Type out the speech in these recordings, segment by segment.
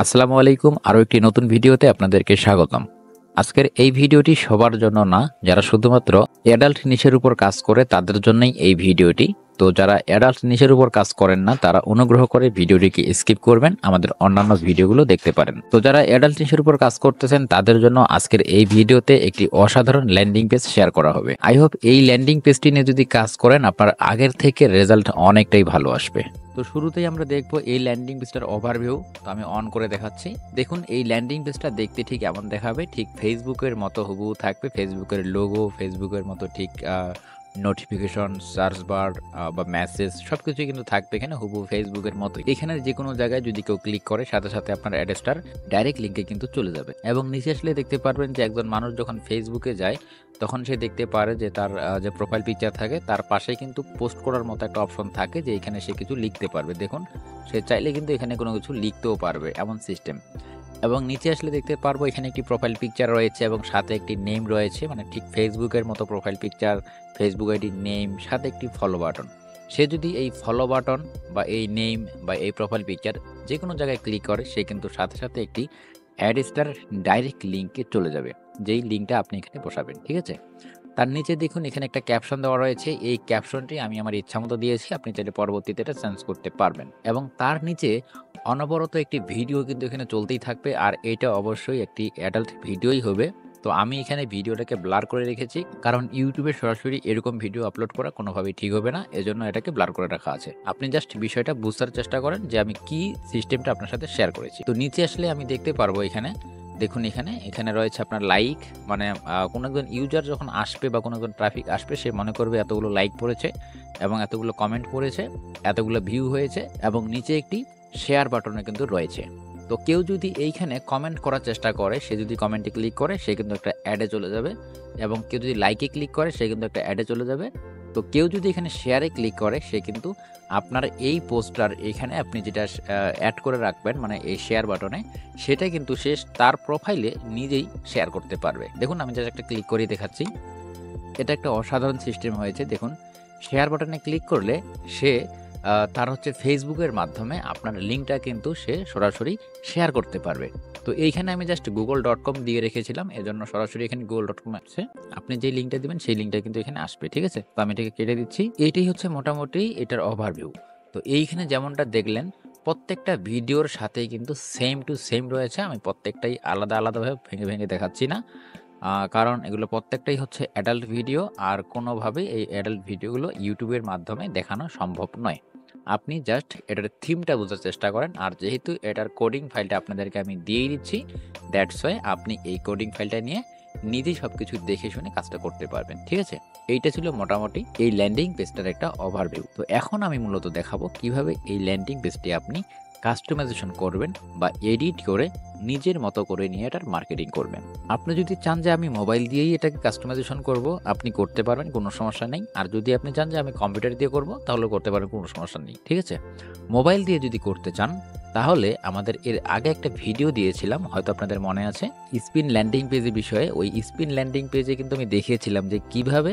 আসসালামু আলাইকুম। আরও একটি নতুন ভিডিওতে আপনাদেরকে স্বাগতম। আজকের এই ভিডিওটি সবার জন্য না, যারা শুধুমাত্র অ্যাডাল্ট নিশের উপর কাজ করে তাদের জন্যই এই ভিডিওটি। তো যারা অ্যাডাল্ট নিশের উপর কাজ করেন না তারা অনুগ্রহ করে ভিডিওটিকে স্কিপ করবেন, আমাদের অন্যান্য ভিডিওগুলো দেখতে পারেন। তো যারা অ্যাডাল্ট নিশের উপর কাজ করতেছেন তাদের জন্য আজকের এই ভিডিওতে একটি অসাধারণ ল্যান্ডিং পেজ শেয়ার করা হবে। আই হোপ এই ল্যান্ডিং পেজটি নিয়ে যদি কাজ করেন আপনার আগের থেকে রেজাল্ট অনেকটাই ভালো আসবে। তো শুরুতেই আমরা দেখব এই ল্যান্ডিং পেজটার ওভারভিউ। তো আমি অন করে দেখাচ্ছি। দেখুন এই ল্যান্ডিং পেজটা দেখতে ঠিক এমন দেখাবে, ঠিক ফেসবুকের মতো হুবহু থাকবে। ফেসবুকের লোগো, ফেসবুকের মতো ঠিক নোটিফিকেশন, সার্চ বার বা মেসেজ সবকিছুই কিন্তু থাকবে এখানে হুবহু ফেসবুকের মতো। এখানে যে কোনো জায়গায় যদি কেউ ক্লিক করে সাথে সাথে আপনার অ্যাড্রেসটার ডাইরেক্ট লিঙ্কে কিন্তু চলে যাবে। এবং নিচে আসলে দেখতে পারবেন যে একজন মানুষ যখন ফেসবুকে যায় তখন সে দেখতে পারে যে তার যে প্রোফাইল পিকচার থাকে তার পাশে কিন্তু পোস্ট করার মতো একটা অপশন থাকে, যে এখানে সে কিছু লিখতে পারবে। দেখুন সে চাইলে কিন্তু এখানে কোনো কিছু লিখতেও পারবে, এমন সিস্টেম। এবং নিচে আসলে দেখতে পারবো এখানে একটি প্রোফাইল পিকচার রয়েছে এবং সাথে একটি নেম রয়েছে, মানে ঠিক ফেসবুকের মতো profile picture, Facebook ID, name, সাথে একটি ফলো বাটন। সে যদি এই ফলো বাটন বা এই নেম বা এই প্রোফাইল পিকচার যে কোনো জায়গায় ক্লিক করে সে কিন্তু সাথে সাথে একটি অ্যাডস্টার ডাইরেক্ট লিঙ্কে চলে যাবে, যেই লিঙ্কটা আপনি এখানে বসাবেন। ঠিক আছে, তার নিচে দেখুন এখানে একটা ক্যাপশন দেওয়া রয়েছে। এই ক্যাপশনটি আমি আমার ইচ্ছা মতো দিয়েছি, আপনি চাইলে পরবর্তীতে এটা চেঞ্জ করতে পারবেন। এবং তার নিচে অনবরত একটি ভিডিও কিন্তু এখানে চলতেই থাকবে, আর এটা অবশ্যই একটি অ্যাডাল্ট ভিডিওই হবে। তো আমি এখানে ভিডিওটাকে ব্লার করে রেখেছি, কারণ ইউটিউবে সরাসরি এরকম ভিডিও আপলোড করা কোনোভাবেই ঠিক হবে না, এজন্য এটাকে ব্লার করে রাখা আছে। আপনি জাস্ট বিষয়টা বুঝতে চেষ্টা করেন যে আমি কি সিস্টেমটা আপনার সাথে শেয়ার করেছি। তো নিচে আসলে আমি দেখতে পারবো এখানে দেখুন এখানে রয়েছে আপনার লাইক, মানে কোনো একজন ইউজার যখন আসবে বা কোনো একজন ট্রাফিক আসবে সে মনে করবে এতগুলো লাইক পড়েছে এবং এতগুলো কমেন্ট পড়েছে, এতগুলো ভিউ হয়েছে, এবং নিচে একটি শেয়ার বাটনে কিন্তু রয়েছে। তো কেউ যদি এইখানে কমেন্ট করার চেষ্টা করে, সে যদি কমেন্টে ক্লিক করে সে কিন্তু একটা অ্যাডে চলে যাবে, এবং কেউ যদি লাইকে ক্লিক করে সে কিন্তু একটা অ্যাডে চলে যাবে। তো কেউ যদি এখানে শেয়ারে ক্লিক করে সে কিন্তু আপনার এই পোস্টার এখানে আপনি যেটা অ্যাড করে রাখবেন, মানে এই শেয়ার বাটনে, সেটা কিন্তু সে তার প্রোফাইলে নিজেই শেয়ার করতে পারবে। দেখুন আমি জাস্ট একটা ক্লিক করে দেখাচ্ছি। এটা একটা অসাধারণ সিস্টেম হয়েছে। দেখুন শেয়ার বাটনে ক্লিক করলে সে তার হচ্ছে ফেসবুকের মাধ্যমে আপনার লিঙ্কটা কিন্তু সে সরাসরি শেয়ার করতে পারবে। তো এইখানে আমি জাস্ট google.com দিয়ে রেখেছিলাম, এজন্য সরাসরি এখানে google.com আসছে। আপনি যে লিঙ্কটা দিবেন সেই লিঙ্কটা কিন্তু এখানে আসবে। ঠিক আছে, তো আমি এটাকে কেটে দিচ্ছি। এইটাই হচ্ছে মোটামুটি এটার ওভারভিউ। তো এইখানে যেমনটা দেখলেন প্রত্যেকটা ভিডিওর সাথেই কিন্তু সেম টু সেম রয়েছে। আমি প্রত্যেকটাই আলাদা আলাদাভাবে ভেঙে ভেঙে দেখাচ্ছি না, কারণ এগুলো প্রত্যেকটাই হচ্ছে অ্যাডাল্ট ভিডিও, আর কোনোভাবেই এই অ্যাডাল্ট ভিডিওগুলো ইউটিউবের মাধ্যমে দেখানো সম্ভব নয়। আপনি জাস্ট এটার থিমটা বোঝার চেষ্টা করেন, আর যেহেতু এটার কোডিং ফাইলটা আপনাদেরকে আমি দিয়েই দিচ্ছি, দ্যাটস ওয়াই আপনি এই কোডিং ফাইলটা নিয়ে নিজেই সব কিছু দেখে শুনে কাজটা করতে পারবেন। ঠিক আছে, এইটা ছিল মোটামুটি এই ল্যান্ডিং পেজটার একটা ওভারভিউ। তো এখন আমি মূলত দেখাবো কিভাবে এই ল্যান্ডিং পেজটি আপনি কাস্টমাইজেশন করবেন বা এডিট করে নিজের মতো করে নিয়ে এটার মার্কেটিং করবেন। আপনি যদি চান যে আমি মোবাইল দিয়েই এটাকে কাস্টমাইজেশন করব, আপনি করতে পারবেন, কোনো সমস্যা নেই। আর যদি আপনি চান যে আমি কম্পিউটার দিয়ে করব, তাহলে করতে পারেন, কোনো সমস্যা নেই। ঠিক আছে, মোবাইল দিয়ে যদি করতে চান তাহলে আমাদের এর আগে একটা ভিডিও দিয়েছিলাম, হয়তো আপনাদের মনে আছে, স্পিন ল্যান্ডিং পেজের বিষয়ে। ওই স্পিন ল্যান্ডিং পেজে কিন্তু আমি দেখিয়েছিলাম যে কিভাবে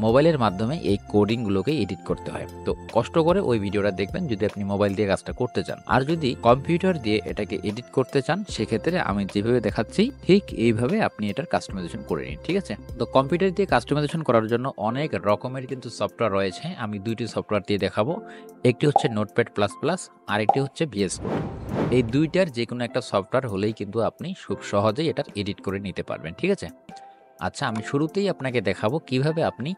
মোবাইলের মাধ্যমে এই কোডিংগুলোকে এডিট করতে হয়। তো কষ্ট করে ওই ভিডিওটা দেখবেন যদি আপনি মোবাইল দিয়ে কাজটা করতে চান। আর যদি কম্পিউটার দিয়ে এটাকে এডিট করতে চান সেক্ষেত্রে আমি যেভাবে দেখাচ্ছি ঠিক এইভাবে আপনি এটার কাস্টমাইজেশন করে নিন। ঠিক আছে, তো কম্পিউটার দিয়ে কাস্টমাইজেশন করার জন্য অনেক রকমের কিন্তু সফটওয়্যার রয়েছে। আমি দুইটি সফটওয়্যার দিয়ে দেখাবো, একটি হচ্ছে নোটপ্যাড প্লাস প্লাস, আর একটি হচ্ছে VS Code। এই দুইটার যে কোনো একটা সফটওয়্যার হলেই কিন্তু আপনি খুব সহজেই এটার এডিট করে নিতে পারবেন। ঠিক আছে, আচ্ছা আমি শুরুতেই আপনাকে দেখাবো কিভাবে আপনি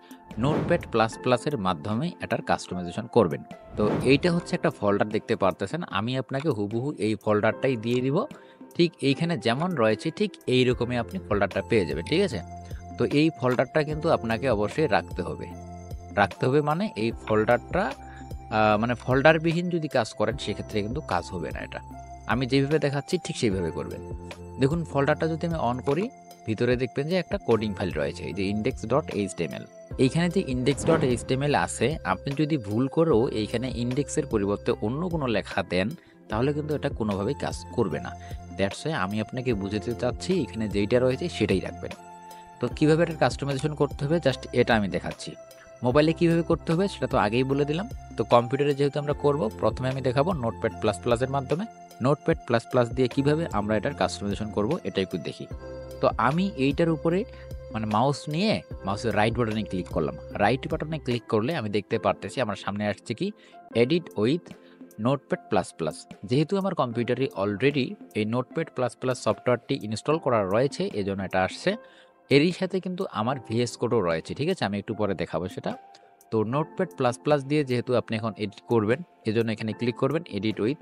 নোটপ্যাড প্লাস প্লাসের মাধ্যমে এটার কাস্টমাইজেশন করবেন। তো এইটা হচ্ছে একটা ফোল্ডার দেখতে পারতেছেন, আমি আপনাকে হুবহু এই ফোল্ডারটাই দিয়ে দিব। ঠিক এইখানে যেমন রয়েছে ঠিক এইরকমই আপনি ফোল্ডারটা পেয়ে যাবেন। ঠিক আছে, তো এই ফোল্ডারটা কিন্তু আপনাকে অবশ্যই রাখতে হবে। মানে এই ফোল্ডারটা মানে ফোল্ডারবিহীন যদি কাজ করেন সেক্ষেত্রে কিন্তু কাজ হবে না। এটা আমি যেভাবে দেখাচ্ছি ঠিক সেইভাবে করবেন। দেখুন ফোল্ডারটা যদি আমি অন করি, ভিতরে দেখবেন যে একটা কোডিং ফাইল রয়েছে, এই যে index.html। এইখানে যে index.html আছে, আপনি যদি ভুল করেও এইখানে ইন্ডেক্সের পরিবর্তে অন্য কোনো লেখা দেন তাহলে কিন্তু এটা কোনোভাবেই কাজ করবে না। দ্যাটস ওয়াই আমি আপনাকে বুঝাতে চাচ্ছি এখানে যেইটা রয়েছে সেটাই রাখবেন। তো কীভাবে এটা কাস্টমাইজেশন করতে হবে জাস্ট এটা আমি দেখাচ্ছি। মোবাইলে কীভাবে করতে হবে সেটা তো আগেই বলে দিলাম। তো কম্পিউটারে যেহেতু আমরা করব, প্রথমে আমি দেখাবো নোটপ্যাড প্লাস প্লাসের মাধ্যমে। নোটপ্যাড প্লাস প্লাস দিয়ে কিভাবে আমরা এটার কাস্টমাইজেশন করব এটা একটু দেখি। তো আমি এইটার উপরে মানে মাউস নিয়ে মাউসের রাইট বাটনে ক্লিক করলাম। রাইট বাটনে ক্লিক করলে আমি দেখতে পারতেছি আমার সামনে আসছে কি edit with notepad plus plus. যেহেতু আমার কম্পিউটারে অলরেডি এই নোটপ্যাড প্লাস প্লাস সফটওয়্যারটি ইনস্টল করা রয়েছে, এজন্য এটা আসছে। এরই সাথে কিন্তু আমার ভিএস কোডও রয়েছে, ঠিক আছে, আমি একটু পরে দেখাবো সেটা। তো নোটপ্যাড প্লাস প্লাস দিয়ে যেহেতু আপনি এখন এডিট করবেন, এজন্য এখানে ক্লিক করবেন edit with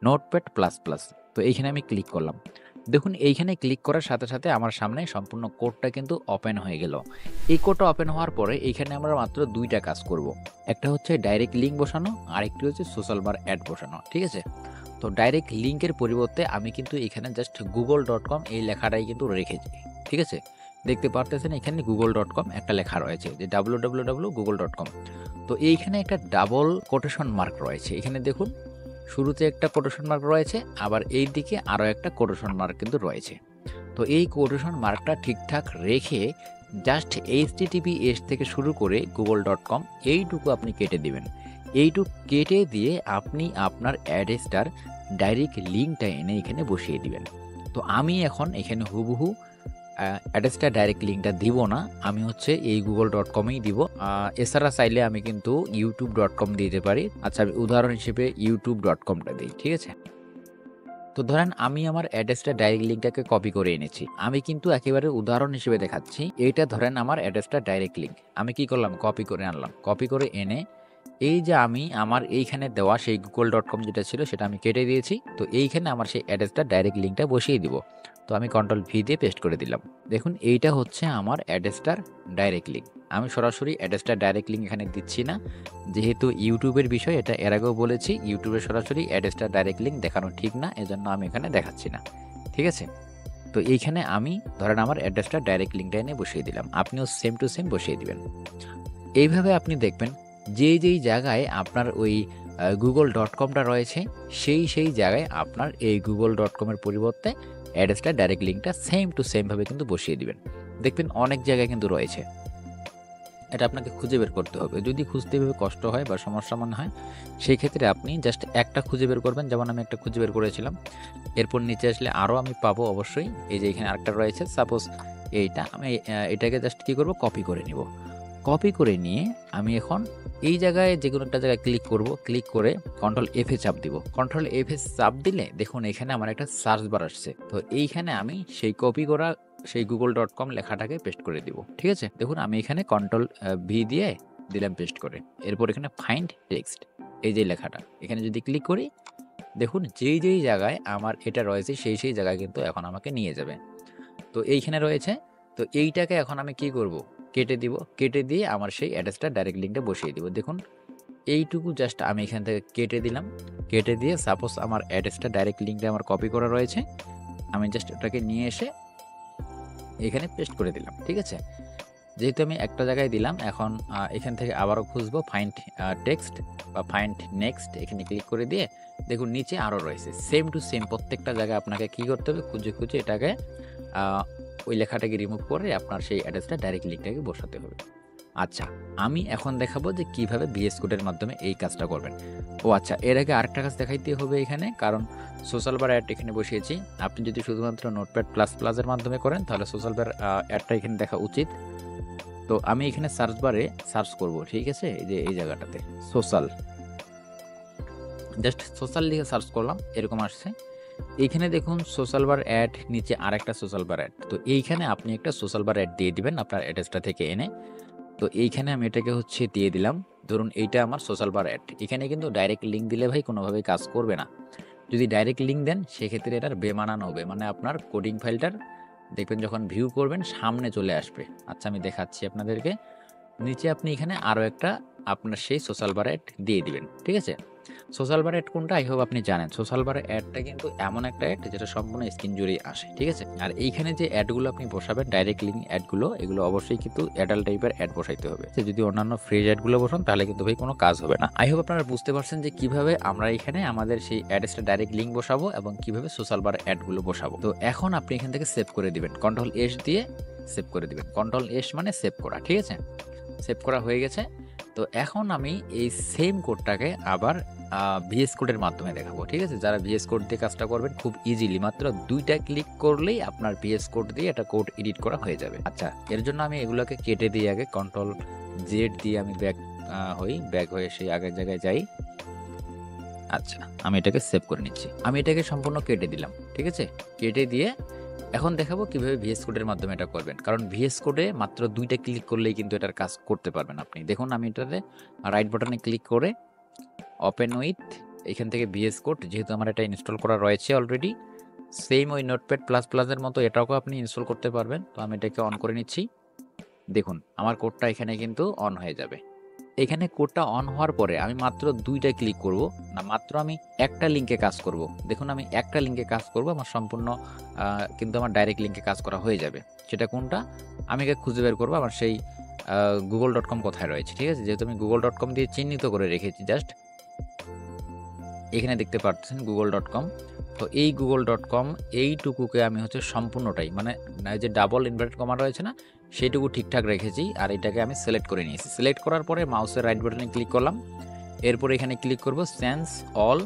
notepad plus plus. তো এইখানে আমি ক্লিক করলাম। দেখুন এইখানে ক্লিক করার সাথে সাথে আমার সামনে সম্পূর্ণ কোডটা কিন্তু ওপেন হয়ে গেল। এই কোডটা ওপেন হওয়ার পরে এইখানে আমরা মাত্র দুইটা কাজ করব। একটা হচ্ছে ডাইরেক্ট লিঙ্ক বসানো, আর একটি হচ্ছে সোশ্যাল বার অ্যাড বসানো, ঠিক আছে। তো ডাইরেক্ট লিঙ্কের পরিবর্তে আমি কিন্তু এখানে জাস্ট google.com এই লেখাটাই কিন্তু রেখেছি, ঠিক আছে। দেখতে পারতেছেন এখানে google.com একটা লেখা রয়েছে যে www.google.com। তো এইখানে একটা ডাবল কোটেশন মার্ক রয়েছে, এখানে দেখুন শুরুতে একটা কোটেশন মার্ক রয়েছে, আবার এই দিকে আরও একটা কোটেশন মার্ক কিন্তু রয়েছে। তো এই কোটেশন মার্কটা ঠিকঠাক রেখে জাস্ট HTTPS থেকে শুরু করে google.com এইটুকু আপনি কেটে দিবেন। এইটুকু কেটে দিয়ে আপনি আপনার অ্যাড্রেসটার ডাইরেক্ট লিঙ্কটা এনে এখানে বসিয়ে দিবেন। তো আমি এখন এখানে হুবহু অ্যাড্রেসটা ডাইরেক্ট লিঙ্কটা দিব না, আমি হচ্ছে এই google.com-এই দিব। এছাড়া চাইলে আমি কিন্তু youtube.com দিতে পারি। আচ্ছা, আমি উদাহরণ হিসেবে youtube.com-টা দিই, ঠিক আছে। তো ধরেন আমি আমার অ্যাড্রেসটা ডাইরেক্ট লিঙ্কটাকে কপি করে এনেছি, আমি কিন্তু একেবারে উদাহরণ হিসেবে দেখাচ্ছি। এইটা ধরেন আমার অ্যাড্রেসটা ডাইরেক্ট লিঙ্ক, আমি কি করলাম কপি করে আনলাম। কপি করে এনে এই যে আমি আমার এইখানে দেওয়া সেই google.com যেটা ছিল সেটা আমি কেটে দিয়েছি। তো এইখানে আমার সেই অ্যাড্রেসটা ডাইরেক্ট লিঙ্কটা বসিয়ে দিব। তো আমি Ctrl+V দিয়ে পেস্ট করে দিলাম। দেখুন এইটা হচ্ছে আমার অ্যাড্রেসটার ডাইরেক্ট লিঙ্ক। আমি সরাসরি অ্যাড্রেসটা ডাইরেক্ট লিঙ্ক এখানে দিচ্ছি না, যেহেতু ইউটিউবের বিষয়, এটা এর আগেও বলেছি, ইউটিউবে সরাসরি অ্যাড্রেসটা ডাইরেক্ট লিঙ্ক দেখানো ঠিক না, এজন্য আমি এখানে দেখাচ্ছি না, ঠিক আছে। তো এইখানে আমি ধরেন আমার অ্যাড্রেসটা ডাইরেক্ট লিঙ্কটা এনে বসিয়ে দিলাম, আপনিও সেম টু সেম বসিয়ে দিবেন। এইভাবে আপনি দেখবেন যেই জায়গায় আপনার ওই google.com-টা রয়েছে সেই জায়গায় আপনার এই google.com-এর পরিবর্তে অ্যাড্রেসটা ডাইরেক্ট লিঙ্কটা সেম টু সেমভাবে কিন্তু বসিয়ে দিবেন। দেখবেন অনেক জায়গায় কিন্তু রয়েছে, এটা আপনাকে খুঁজে বের করতে হবে। যদি খুঁজতে এভাবে কষ্ট হয় বা সমস্যা মনে হয়, সেই ক্ষেত্রে আপনি জাস্ট একটা খুঁজে বের করবেন, যেমন আমি একটা খুঁজে বের করেছিলাম। এরপর নিচে আসলে আরও আমি পাবো অবশ্যই, এই যে এখানে আরেকটা রয়েছে, সাপোজ এইটা আমি এটাকে জাস্ট কী করবো কপি করে নিব। কপি করে নিয়ে আমি এখন এই জায়গায় যে কোনো একটা জায়গায় ক্লিক করব, ক্লিক করে Ctrl+F চাপ দিব। Ctrl+F চাপ দিলে দেখুন এখানে আমার একটা সার্চ বার আসছে। তো এইখানে আমি সেই কপি করা সেই google.com লেখাটাকে পেস্ট করে দিব, ঠিক আছে। দেখুন আমি এখানে Ctrl+V দিয়ে দিলাম পেস্ট করে। এরপর এখানে ফাইন্ড টেক্সট, এই যে লেখাটা এখানে যদি ক্লিক করি, দেখুন যেই জায়গায় আমার এটা রয়েছে সেই জায়গায় কিন্তু এখন আমাকে নিয়ে যাবে। তো এইখানে রয়েছে, তো এইটাকে এখন আমি কি করব, কেটে দিব। কেটে দিয়ে আমার সেই অ্যাড্রেসটা ডাইরেক্ট লিঙ্কটা বসিয়ে দিব। দেখুন এইটুকু জাস্ট আমি এখান থেকে কেটে দিলাম। কেটে দিয়ে সাপোজ আমার অ্যাড্রেসটা ডাইরেক্ট লিঙ্কটা আমার কপি করা রয়েছে, আমি জাস্ট ওটাকে নিয়ে এসে এখানে পেস্ট করে দিলাম, ঠিক আছে। যেহেতু আমি একটা জায়গায় দিলাম, এখন এখান থেকে আবারও খুঁজবো ফাইন্ড টেক্সট বা ফাইন্ড নেক্সট, এখানে ক্লিক করে দিয়ে দেখুন নিচে আরও রয়েছে সেম টু সেম। প্রত্যেকটা জায়গায় আপনাকে কী করতে হবে, খুঁজে এটাকে ওই লেখাটাকে রিমুভ করে আপনার সেই অ্যাড্রেসটা ডাইরেক্ট লিঙ্কটাকে বসাতে হবে। আচ্ছা, আমি এখন দেখাবো যে কিভাবে ভিএস কোডের মাধ্যমে এই কাজটা করবেন। ও আচ্ছা, এর আগে আরেকটা কাজ দেখাইতে হবে এখানে, কারণ সোশ্যাল বার অ্যাড এখানে বসিয়েছি। আপনি যদি শুধুমাত্র নোটপ্যাড প্লাস প্লাসের মাধ্যমে করেন তাহলে সোশ্যাল বার অ্যাডটা এখানে দেখা উচিত। তো আমি এখানে সার্চ বারে সার্চ করব, ঠিক আছে, এই যে এই জায়গাটাতে সোশ্যাল, জাস্ট সোশ্যাল লিখে সার্চ করলাম, এরকম আসছে। এইখানে দেখুন সোশ্যাল বার অ্যাড, নিচে আরেকটা সোশ্যাল বার অ্যাড। তো এইখানে আপনি একটা সোশ্যাল বার অ্যাড দিয়ে দিবেন আপনার অ্যাড্রেসটা থেকে এনে। তো এইখানে আমি এটাকে হচ্ছে দিয়ে দিলাম। ধরুন এইটা আমার সোশ্যাল বার অ্যাড। এখানে কিন্তু ডাইরেক্ট লিঙ্ক দিলে ভাই কোনোভাবেই কাজ করবে না। যদি ডাইরেক্ট লিঙ্ক দেন সেক্ষেত্রে এটার বেমানান হবে, মানে আপনার কোডিং ফাইলটার দেখবেন যখন ভিউ করবেন সামনে চলে আসবে। আচ্ছা আমি দেখাচ্ছি আপনাদেরকে। নিচে আপনি এখানে আরও একটা আপনার সেই সোশ্যাল বার অ্যাড দিয়ে দিবেন, ঠিক আছে। সোশ্যাল বার অ্যাড কোনটা আই হোপ আপনি জানেন। সোশ্যাল বার অ্যাডটা কিন্তু এমন একটা অ্যাড যেটা সম্পূর্ণ স্ক্রিন জুড়েই আসে, ঠিক আছে। আর এইখানে যে অ্যাডগুলো আপনি বসাবেন ডাইরেক্ট লিঙ্ক অ্যাডগুলো, এগুলো অবশ্যই কিন্তু অ্যাডাল্ট টাইপের অ্যাড বসাইতে হবে। যদি অন্যান্য ফ্রেজ অ্যাডগুলো বসান তাহলে কিন্তু ভাই কোনো কাজ হবে না। আই হোপ আপনারা বুঝতে পারছেন যে কিভাবে আমরা এখানে আমাদের সেই অ্যাড্রেসটা ডাইরেক্ট লিঙ্ক বসাবো এবং কিভাবে সোশ্যাল বার অ্যাডগুলো বসাবো। তো এখন আপনি এখান থেকে সেভ করে দিবেন, Ctrl+S দিয়ে সেভ করে দিবেন। Ctrl+S মানে সেভ করা, ঠিক আছে। সেভ করা হয়ে গেছে। তো এখন আমি এই সেম কোডটাকে আবার ভিএস কোডের মাধ্যমে দেখাবো, ঠিক আছে? যারা ভিএস কোড দিয়ে কাজটা করবেন খুব ইজিলি, মাত্র 2টা ক্লিক করলেই আপনার ভিএস কোড দিয়ে একটা কোড এডিট করা হয়ে যাবে। আচ্ছা, এর জন্য আমি এগুলোকে কেটে দিই, আগে কন্ট্রোল জেড দিয়ে আমি ব্যাক হয়ে সেই আগের জায়গায় যাই। আচ্ছা, আমি এটাকে সেভ করে নিচ্ছি। আমি এটাকে সম্পূর্ণ কেটে দিলাম, ঠিক আছে? কেটে দিয়ে এখন দেখাবো কিভাবে ভিএস কোডের মাধ্যমে এটা করবেন, কারণ ভিএস কোডে মাত্র 2টা ক্লিক করলেই কিন্তু এটার কাজ করতে পারবেন আপনি। দেখুন, আমি এটাতে রাইট বাটনে ক্লিক করে ওপেন উইথ, এখান থেকে ভিএস কোড, যেহেতু আমার এটা ইনস্টল করা রয়েছে অলরেডি, সেম ওই নোটপ্যাড প্লাস প্লাসের মতো এটাকেও আপনি ইনস্টল করতে পারবেন। তো আমি এটাকে অন করে নিচ্ছি। দেখুন, আমার কোডটা এখানে কিন্তু অন হয়ে যাবে। এখানে কোডটা অন হওয়ার পরে আমি মাত্র 2টা ক্লিক করব না, মাত্র আমি একটা লিঙ্কে কাজ করব। দেখুন, আমি একটা লিঙ্কে কাজ করব, আমার সম্পূর্ণ কিন্তু আমার ডাইরেক্ট লিঙ্কে কাজ করা হয়ে যাবে। সেটা কোনটা আমি আগে খুঁজে বের করবো, আমার সেই google.com কোথায় রয়েছে, ঠিক আছে? যেহেতু আমি google.com দিয়ে চিহ্নিত করে রেখেছি, জাস্ট এখানে দেখতে পাচ্ছেন google.com। তো এই google.com এইটুকুকে আমি হচ্ছে সম্পূর্ণটাই, মানে যে ডাবল ইনভার্টেড কমা রয়েছে না, সেইটুকু ঠিকঠাক রেখেছি। আর এটাকে আমি সিলেক্ট করে নিয়েছি। সিলেক্ট করার পরে মাউসের রাইট বাটনে ক্লিক করলাম। এরপর এখানে ক্লিক করব সেন্স অল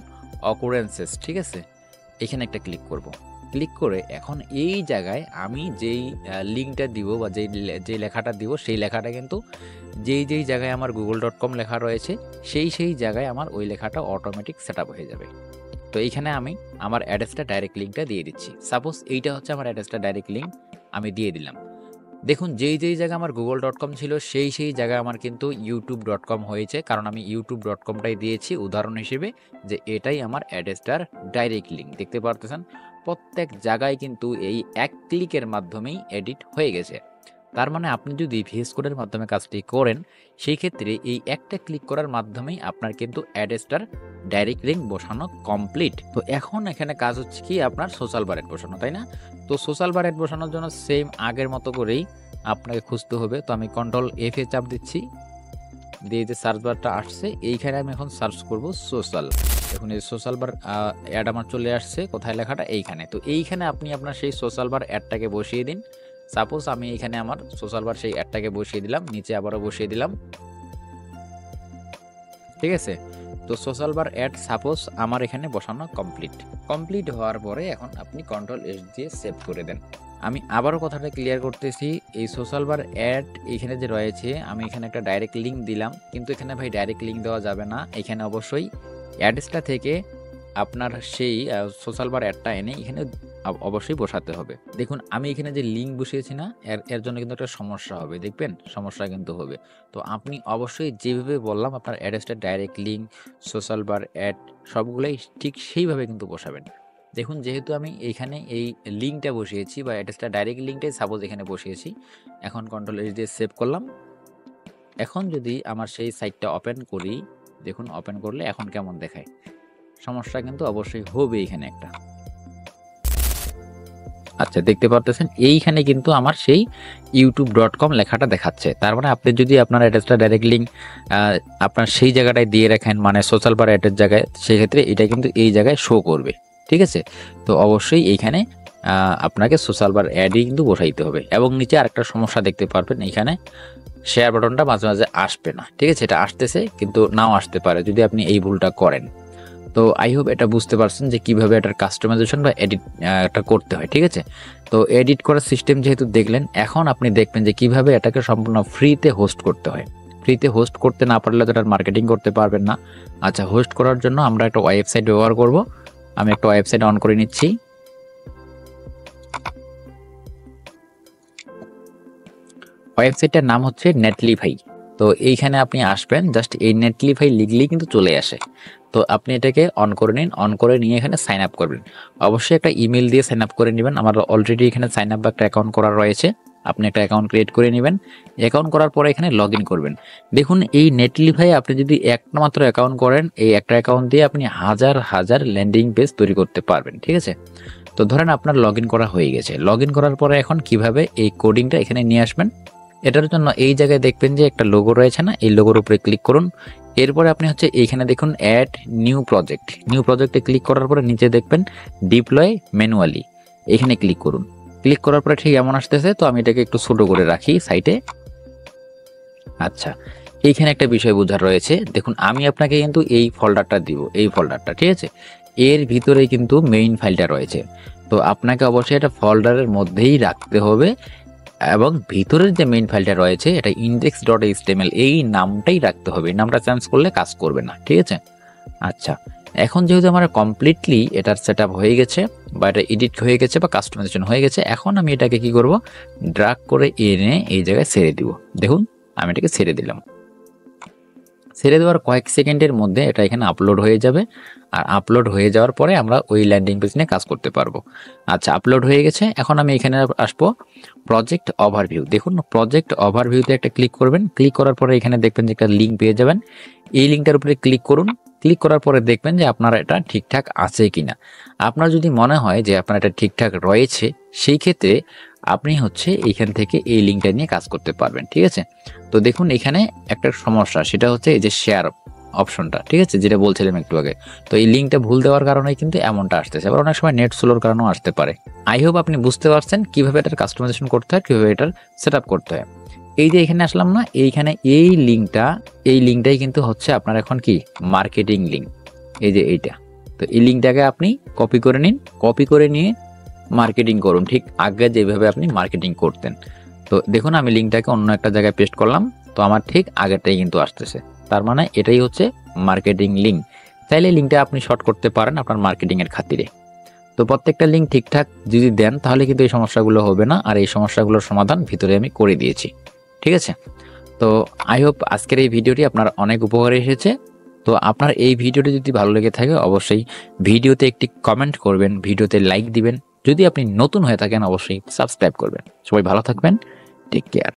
অকুরেন্সেস, ঠিক আছে? এখানে একটা ক্লিক করব। ক্লিক করে এখন এই জায়গায় আমি যেই লিঙ্কটা দিব বা যেই লেখাটা দিব, সেই লেখাটা কিন্তু যেই জায়গায় আমার google.com লেখা রয়েছে সেই জায়গায় আমার ওই লেখাটা অটোমেটিক সেট আপ হয়ে যাবে। তো এইখানে আমি আমার অ্যাড্রেসটা ডাইরেক্ট লিঙ্কটা দিয়ে দিচ্ছি। সাপোজ এইটা হচ্ছে আমার অ্যাড্রেসটা ডাইরেক্ট লিঙ্ক, আমি দিয়ে দিলাম। দেখুন, যেই জায়গায় আমার google.com ছিল সেই জায়গায় আমার কিন্তু youtube.com হয়েছে, কারণ আমি youtube.comটাই দিয়েছি উদাহরণ হিসেবে যে এটাই আমার অ্যাড্রেসটার ডাইরেক্ট লিঙ্ক। দেখতে পারতেছেন প্রত্যেক জায়গায় কিন্তু এই এক ক্লিকের মাধ্যমেই এডিট হয়ে গেছে। তার মানে আপনি যদি ভিএস কোডের মাধ্যমে কাজটি করেন, সেই ক্ষেত্রে এই একটা ক্লিক করার মাধ্যমেই আপনার কিন্তু অ্যাড্রেসটার ডাইরেক্ট লিঙ্ক বসানো কমপ্লিট। তো এখন এখানে কাজ হচ্ছে কি, আপনার সোশ্যাল বার অ্যাড বসানো, তাই না? তো সোশ্যাল বার অ্যাড বসানোর জন্য সেম আগের মতো করেই আপনাকে খুঁজতে হবে। তো আমি কন্ট্রোল এফ এ চাপ দিচ্ছি, দিয়ে যে সার্চ বারটা আসছে এইখানে আমি এখন সার্চ করব সোশ্যাল। দেখুন, এই সোশ্যাল বার অ্যাড আমার চলে আসছে, কোথায় লেখাটা এইখানে। তো এইখানে আপনি আপনার সেই সোশ্যাল বার অ্যাডটাকে বসিয়ে দিন। সাপোজ আমি এখানে আমার সোশ্যাল বার সেই অ্যাডটাকে বসিয়ে দিলাম, নিচে আবারও বসিয়ে দিলাম, ঠিক আছে? তো সোশ্যাল বার অ্যাড সাপোজ আমার এখানে বসানো কমপ্লিট হওয়ার পরে এখন আপনি কন্ট্রোল এস দিয়ে সেভ করে দেন। আমি আবারও কথাটা ক্লিয়ার করতেছি, এই সোশ্যাল বার অ্যাড এখানে যে রয়েছে, আমি এখানে একটা ডাইরেক্ট লিঙ্ক দিলাম, কিন্তু এখানে ভাই ডাইরেক্ট লিঙ্ক দেওয়া যাবে না। এখানে অবশ্যই অ্যাড্রেসটা থেকে আপনার সেই সোশ্যাল বার অ্যাডটা এনে এখানে অবশ্যই বসাতে হবে। দেখুন, আমি এখানে যে লিঙ্ক বসিয়েছি না, এর জন্য কিন্তু একটা সমস্যা হবে, দেখবেন সমস্যা কিন্তু হবে। তো আপনি অবশ্যই যেভাবে বললাম আপনার অ্যাড্রেসটা direct link, social bar ad সবগুলোই ঠিক সেইভাবে কিন্তু বসাবেন। দেখুন, যেহেতু আমি এইখানে এই লিঙ্কটা বসিয়েছি বা অ্যাড্রেসটা ডাইরেক্ট লিঙ্কটাই সাপোজ এখানে বসিয়েছি, এখন কন্ট্রোল এস দিয়ে সেভ করলাম। এখন যদি আমার সেই সাইটটা ওপেন করি, দেখুন ওপেন করলে এখন কেমন দেখায়, সমস্যা কিন্তু অবশ্যই হবে এখানে একটা। আচ্ছা, দেখতে পারতেছেন এইখানে কিন্তু আমার সেই youtube.com লেখাটা দেখাচ্ছে। তার মানে আপনি যদি আপনার অ্যাড্রেসটা ডাইরেক্ট লিঙ্ক আপনার সেই জায়গাটায় দিয়ে রাখেন, মানে সোশ্যাল বার অ্যাডের জায়গায়, সেক্ষেত্রে এটা কিন্তু এই জায়গায় শো করবে, ঠিক আছে? তো অবশ্যই এইখানে আপনাকে সোশ্যাল বার অ্যাডই কিন্তু বসাইতে হবে। এবং নিচে আরেকটা সমস্যা দেখতে পারবেন, এইখানে শেয়ার বাটনটা মাঝে মাঝে আসবে না, ঠিক আছে? এটা আসতেছে কিন্তু নাও আসতে পারে যদি আপনি এই ভুলটা করেন। তো আই হোপ এটা বুঝতে পারছেন যে কিভাবে এটার কাস্টমাইজেশন বা এডিট এটা করতে হয়, ঠিক আছে? তো এডিট করার সিস্টেম যেহেতু দেখলেন, এখন আপনি দেখবেন যে কিভাবে এটাকে সম্পূর্ণ ফ্রিতে হোস্ট করতে হয়। ফ্রিতে হোস্ট করতে না পারলে তো এটার মার্কেটিং করতে পারবেন না। আচ্ছা, হোস্ট করার জন্য আমরা একটা ওয়েবসাইট ব্যবহার করব। আমি একটা ওয়েবসাইট অন করে নিচ্ছি। ওয়েবসাইটটার নাম হচ্ছে নেটলিফাই। তো এইখানে আপনি আসবেন, জাস্ট এই নেটলিফাই লিখলেই কিন্তু চলে আসে। তো আপনি এটাকে অন করে নিন, অন করে নিয়ে এখানে সাইন আপ করবেন। অবশ্যই একটা ইমেল দিয়ে সাইন আপ করে নেবেন। আমার অলরেডি এখানে সাইন আপ বা একটা অ্যাকাউন্ট করা রয়েছে। আপনি একটা অ্যাকাউন্ট ক্রিয়েট করে নেবেন। অ্যাকাউন্ট করার পরে এখানে লগ ইন করবেন। দেখুন, এই নেটলিফাই আপনি যদি একটা মাত্র অ্যাকাউন্ট করেন, এই একটা অ্যাকাউন্ট দিয়ে আপনি হাজার ল্যান্ডিং পেজ তৈরি করতে পারবেন, ঠিক আছে? তো ধরেন আপনার লগ ইন করা হয়ে গেছে। লগ ইন করার পরে এখন কিভাবে এই কোডিংটা এখানে নিয়ে আসবেন, এটার জন্য এই জায়গায় দেখবেন যে একটা লোগো রয়েছে না, এই লোগোর উপরে ক্লিক করুন। এরপরে আপনি হচ্ছে এইখানে দেখুন অ্যাড নিউ প্রজেক্টে ক্লিক করার পরে নিচে দেখবেন ডিপ্লয় ম্যানুয়ালি, এখানে ক্লিক করুন। ক্লিক করার পরে ঠিক এমন আসতেছে। তো আমি এটাকে একটু ছোট করে রাখি সাইটে। আচ্ছা, এইখানে একটা বিষয় বোঝার রয়েছে। দেখুন আমি আপনাকে কিন্তু এই ফোল্ডারটা দিব, এই ফোল্ডারটা, ঠিক আছে? এর ভিতরে কিন্তু মেইন ফাইলটা রয়েছে। তো আপনাকে অবশ্যই এটা ফোল্ডারের মধ্যেই রাখতে হবে এবং ভিতরের যে মেইন ফাইলটা রয়েছে এটা index.html এই নামটাই রাখতে হবে। এই নামটা চেঞ্জ করলে কাজ করবে না, ঠিক আছে? আচ্ছা, এখন যেহেতু আমার কমপ্লিটলি এটার সেটআপ হয়ে গেছে বা এটা এডিট হয়ে গেছে বা কাস্টমাইজেশন হয়ে গেছে, এখন আমি এটাকে কি করব, ড্রাগ করে এনে এই জায়গায় ছেড়ে দিব। দেখুন আমি এটাকে ছেড়ে দিলাম। ছেড়ে দেওয়ার কয়েক সেকেন্ডের মধ্যে এটা এখানে আপলোড হয়ে যাবে। আর আপলোড হয়ে যাওয়ার পরে আমরা ওই ল্যান্ডিং পেজ নিয়ে কাজ করতে পারবো। আচ্ছা, আপলোড হয়ে গেছে। এখন আমি এখানে আসবো প্রজেক্ট ওভারভিউ। দেখুন প্রজেক্ট ওভারভিউতে একটা ক্লিক করবেন। ক্লিক করার পরে এখানে দেখবেন যে একটা লিঙ্ক পেয়ে যাবেন। এই লিঙ্কটার উপরে ক্লিক করুন। ক্লিক করার পরে দেখবেন যে আপনার এটা ঠিকঠাক আছে কিনা। আপনার যদি মনে হয় যে আপনার এটা ঠিকঠাক রয়েছে, সেই ক্ষেত্রে আপনি হচ্ছে এইখান থেকে এই লিঙ্কটা নিয়ে কাজ করতে পারবেন, ঠিক আছে? তো দেখুন এখানে একটা সমস্যা, সেটা হচ্ছে এই যে শেয়ার অপশনটা, ঠিক আছে, যেটা বলছিলাম একটু আগে। তো এই লিঙ্কটা ভুল দেওয়ার কারণে কিন্তু এমনটা আসতেছে, আবার অনেক সময় নেট স্লোর কারণেও আসতে পারে। আই হোপ আপনি বুঝতে পারছেন কিভাবে এটার কাস্টমাইজেশন করতে হয়, কিভাবে এটার সেটআপ করতে হয়। এই যে এখানে আসলাম না, এইখানে এই লিঙ্কটাই কিন্তু হচ্ছে আপনার এখন কি মার্কেটিং লিঙ্ক, এই যে এইটা। তো এই লিঙ্কটাকে আপনি কপি করে নিন, কপি করে নিয়ে মার্কেটিং করুন, ঠিক আগে যেভাবে আপনি মার্কেটিং করতেন। তো দেখুন আমি লিঙ্কটাকে অন্য একটা জায়গায় পেস্ট করলাম, তো আমার ঠিক আগেরটাই কিন্তু আসতেছে। তার মানে এটাই হচ্ছে মার্কেটিং লিঙ্ক। চাইলে লিঙ্কটা আপনি শর্ট করতে পারেন আপনার মার্কেটিং এর খাতিরে। তো প্রত্যেকটা লিঙ্ক ঠিকঠাক যদি দেন তাহলে কিন্তু এই সমস্যাগুলো হবে না, আর এই সমস্যাগুলোর সমাধান ভিতরে আমি করে দিয়েছি, ঠিক আছে? তো আই হোপ আজকের এই ভিডিওটি আপনার অনেক উপকারে এসেছে। তো আপনার এই ভিডিওটি যদি ভালো লেগে থাকে অবশ্যই ভিডিওতে একটি কমেন্ট করবেন, ভিডিওতে লাইক দিবেন। যদি আপনি নতুন হয়ে থাকেন অবশ্যই সাবস্ক্রাইব করবেন। সবাই ভালো থাকবেন, টেক কেয়ার।